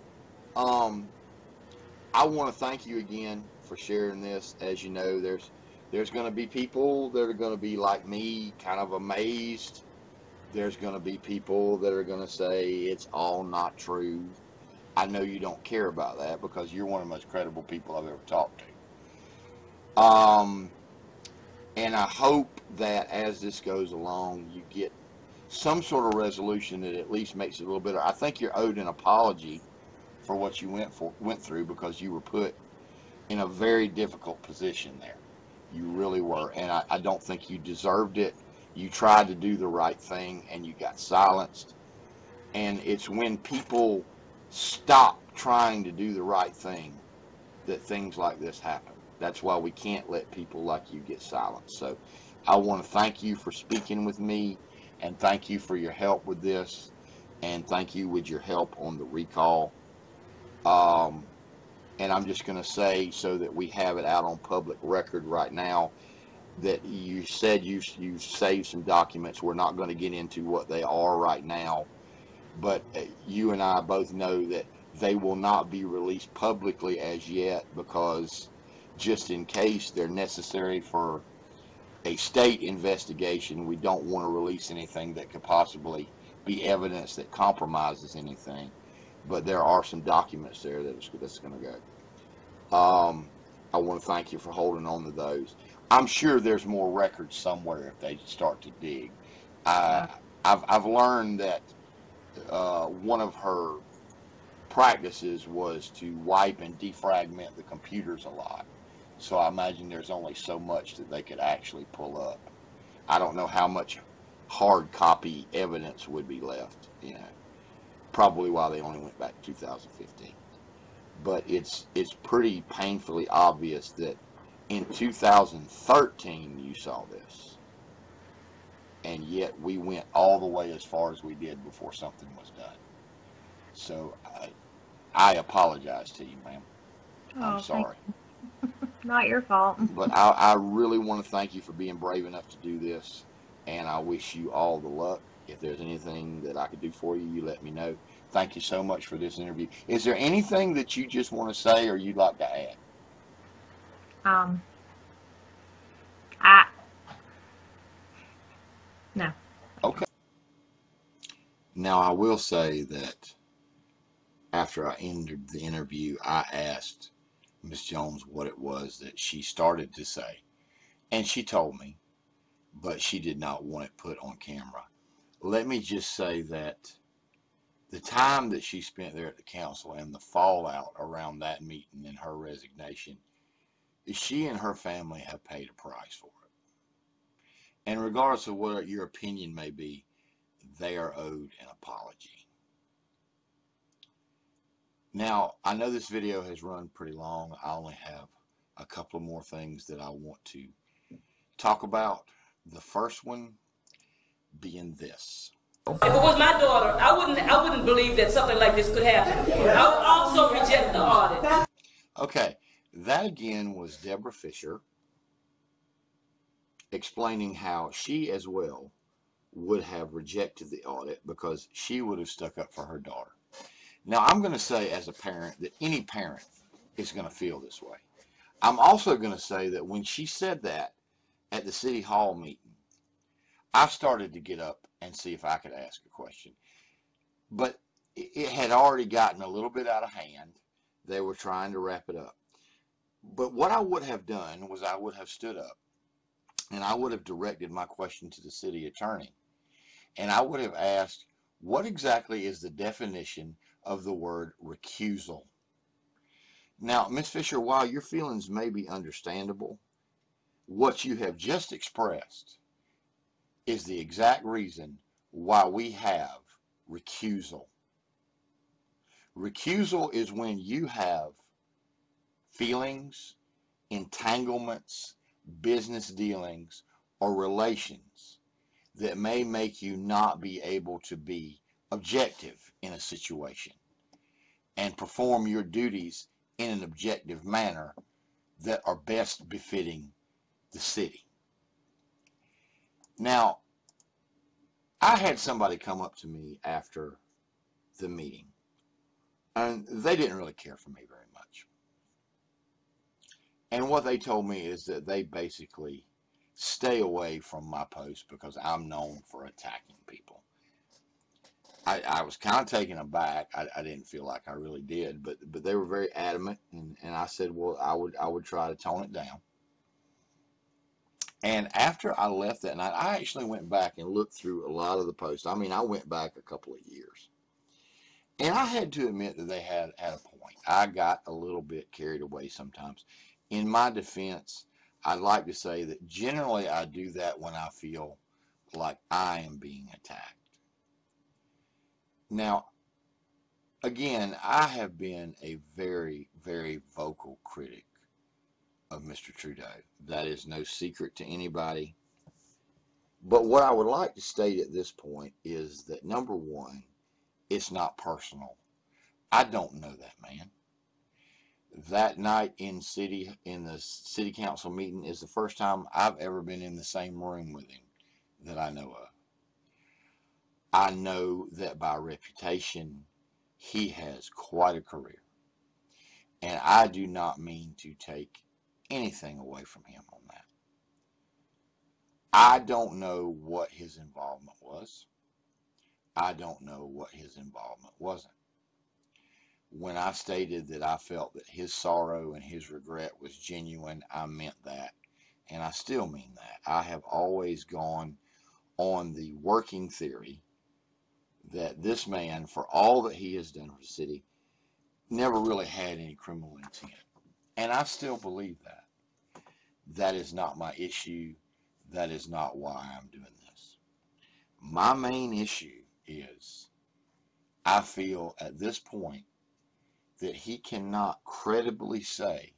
I want to thank you again for sharing this. As you know, there's going to be people that are going to be like me, kind of amazed. There's going to be people that are going to say it's all not true. I know you don't care about that because you're one of the most credible people I've ever talked to. And I hope that as this goes along, you get some sort of resolution that at least makes it a little better. I think you're owed an apology for what you went through, because you were put in a very difficult position there. You really were, and I don't think you deserved it. You tried to do the right thing, and you got silenced. And it's when people stop trying to do the right thing that things like this happen. That's why we can't let people like you get silenced. So I want to thank you for speaking with me, and thank you for your help with this, and thank you with your help on the recall. And I'm just going to say, so that we have it out on public record right now, that you said you saved some documents. We're not going to get into what they are right now, but you and I both know that they will not be released publicly as yet, because just in case they're necessary for a state investigation, we don't want to release anything that could possibly be evidence that compromises anything. But there are some documents there that's going to go. I want to thank you for holding on to those. I'm sure there's more records somewhere if they start to dig. I've learned that one of her practices was to wipe and defragment the computers a lot. So I imagine there's only so much that they could actually pull up. I don't know how much hard copy evidence would be left, probably why they only went back to 2015. But it's pretty painfully obvious that in 2013 you saw this, and yet we went all the way as far as we did before something was done. So I apologize to you, ma'am. I'm Oh, thank sorry. you. Not your fault. But I really want to thank you for being brave enough to do this, and I wish you all the luck. If there's anything that I could do for you, you let me know. Thank you so much for this interview. Is there anything that you just want to say or you'd like to add? Um, I no. Okay. Now, I will say that after I ended the interview, I asked Miss Jones what it was that she started to say, and she told me, but she did not want it put on camera. Let me just say that the time that she spent there at the council and the fallout around that meeting and her resignation, she and her family have paid a price for it. And regardless of what your opinion may be, they are owed an apology. Now, I know this video has run pretty long. I only have a couple of more things that I want to talk about. The first one being this. If it was my daughter, I wouldn't believe that something like this could happen. I would also reject the audit. Okay, that again was Deborah Fisher explaining how she as well would have rejected the audit because she would have stuck up for her daughter. Now, I'm going to say as a parent that any parent is going to feel this way. I'm also going to say that when she said that at the City Hall meeting, I started to get up and see if I could ask a question. But it had already gotten a little bit out of hand. They were trying to wrap it up. But what I would have done was I would have stood up and I would have directed my question to the city attorney. And I would have asked, what exactly is the definition of the word recusal? Now, Ms. Fisher, while your feelings may be understandable, what you have just expressed is the exact reason why we have recusal. Recusal is when you have feelings, entanglements, business dealings, or relations that may make you not be able to be objective in a situation and perform your duties in an objective manner that are best befitting the city. Now, I had somebody come up to me after the meeting, and they didn't really care for me very much. And what they told me is that they basically stay away from my posts because I'm known for attacking people. I was kind of taken aback. I didn't feel like I really did, but they were very adamant, and I said, well, I would try to tone it down. And after I left that night, I actually went back and looked through a lot of the posts. I mean, I went back a couple of years. And I had to admit that they had a point. I got a little bit carried away sometimes. In my defense, I'd like to say that generally I do that when I feel like I am being attacked. Now, again, I have been a very, very vocal critic of Mr. Trudeau. That is no secret to anybody. But what I would like to state at this point is that, number one, it's not personal. I don't know that man. That night in the city council meeting is the first time I've ever been in the same room with him that I know of. I know that by reputation, he has quite a career. And I do not mean to take anything away from him on that. I don't know what his involvement was. I don't know what his involvement wasn't. When I stated that I felt that his sorrow and his regret was genuine, I meant that. And I still mean that. I have always gone on the working theory that this man, for all that he has done for the city, never really had any criminal intent. And I still believe that. That is not my issue. That is not why I'm doing this. My main issue is I feel at this point that he cannot credibly say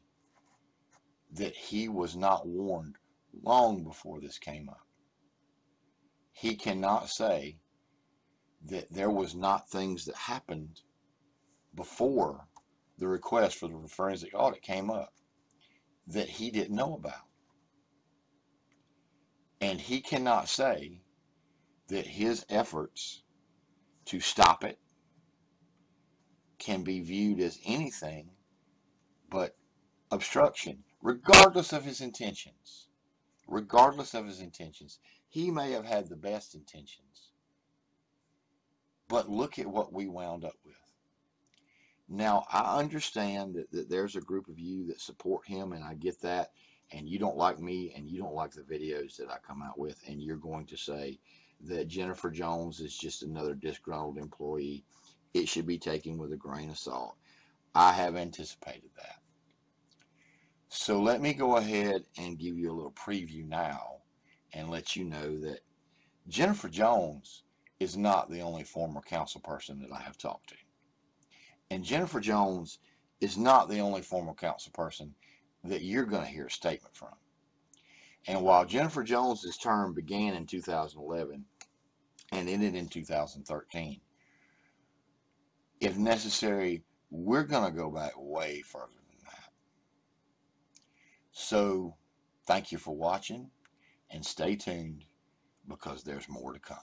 that he was not warned long before this came up. He cannot say that there was not things that happened before the request for the forensic audit came up that he didn't know about. And he cannot say that his efforts to stop it can be viewed as anything but obstruction, regardless of his intentions. Regardless of his intentions. He may have had the best intentions, but look at what we wound up with. Now, I understand that there's a group of you that support him, and I get that, and you don't like me, and you don't like the videos that I come out with, and you're going to say that Jennifer Jones is just another disgruntled employee. It should be taken with a grain of salt. I have anticipated that. So let me go ahead and give you a little preview now and let you know that Jennifer Jones is not the only former council person that I have talked to. And Jennifer Jones is not the only former council person that you're going to hear a statement from. And while Jennifer Jones's term began in 2011 and ended in 2013, if necessary, we're going to go back way further than that. So thank you for watching, and stay tuned because there's more to come.